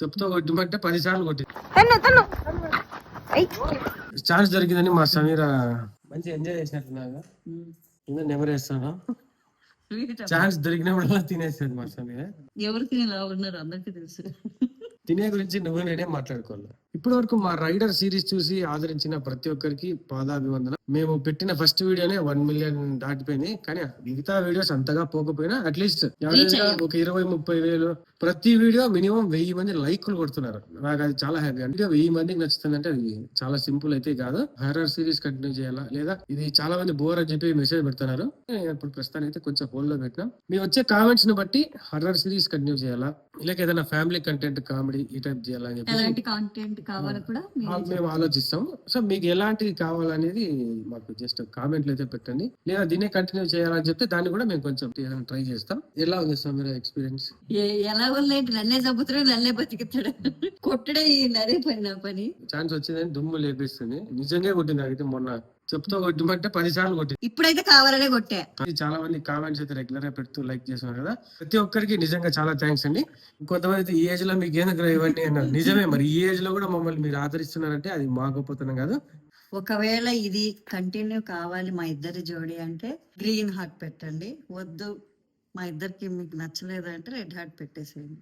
చెప్తా కొట్టమంటే 10 సార్లు కొట్టి ఛాన్స్ దొరికిందని మా సమీర మంచి ఎంజాయ్ చేసినట్టున్నాగా ఇంకా నెవర్ వేస్తాను. ఛాన్స్ దొరికినప్పుడు తినేస్తుంది మా సమీర. ఎవరు తినేలా ఉన్నారు అందరికీ తెలుసు. తినే గురించి నువ్వు నేనే మాట్లాడుకోవాలి. ఇప్పటి వరకు మా రైడర్ సిరీస్ చూసి ఆదరించిన ప్రతి ఒక్కరికి పాదాభివందన. మేము పెట్టిన ఫస్ట్ వీడియోనే 1 మిలియన్ దాటిపోయింది. కానీ మిగతా వీడియోస్ అంతగా పోకపోయినా అట్లీస్ట్ ఒక 20-30 వేలు ప్రతి వీడియో మినిమం 1000 మంది లైక్లు కొడుతున్నారు. నాకు అది చాలా హ్యాపీ. అంటే 1000 మందికి నచ్చుతుందంటే అది చాలా సింపుల్ అయితే కాదు. హర్రర్ సిరీస్ కంటిన్యూ చేయాలా లేదా ఇది చాలా మంది బోర్ అని చెప్పి మెసేజ్ పెడుతున్నారు. ఇప్పుడు ప్రస్తుతానికి అయితే కొంచెం హోల్డ్ లో పెట్టినాం. మేము వచ్చే కామెంట్స్ ని బట్టి హర్రర్ సిరీస్ కంటిన్యూ చేయాలా లేక ఏదైనా ఫ్యామిలీ కంటెంట్ కామెడీ ఈ టైప్ చేయాలని చెప్పి మేము ఆలోచిస్తాం. సో మీకు ఎలాంటివి కావాలనేది మాకు జస్ట్ కామెంట్లు అయితే పెట్టండి. లేదా దీన్ని కంటిన్యూ చేయాలని చెప్తే దాన్ని కూడా మేము కొంచెం ట్రై చేస్తాం. ఎలా ఉంది సార్ మీరు ఎక్స్పీరియన్స్? ఎలా ఉంది? నన్నే చంపుతాడు, నన్నే బతికిస్తాడు, కొట్టడే నరే పని నా పని. ఛాన్స్ వచ్చిందని దుమ్ము లేపిస్తుంది. నిజంగా కొట్టింది. అయితే మొన్న చెప్తా కొట్టమంటే 10 సార్లు కొట్టింది. ఇప్పుడైతే కావాలనే కొట్టే. చాలా మంది కామెంట్స్ అయితే రెగ్యులర్ గా పెడుతూ లైక్ చేస్తున్నారు కదా. ప్రతి ఒక్కరికి నిజంగా చాలా థ్యాంక్స్ అండి. కొంతమంది ఈ ఏజ్ లో మీకు ఎందుకు ఇవ్వండి అన్నారు. నిజమే, మరి ఈ ఏజ్ లో కూడా మమ్మల్ని మీరు ఆదరిస్తున్నారంటే అది మా గొప్పతనం కాదు. ఒకవేళ ఇది కంటిన్యూ కావాలి మా ఇద్దరి జోడి అంటే గ్రీన్ హార్ట్ పెట్టండి. వద్దు మా ఇద్దరికి మీకు నచ్చలేదు అంటే రెడ్ హార్ట్ పెట్టేసేయండి.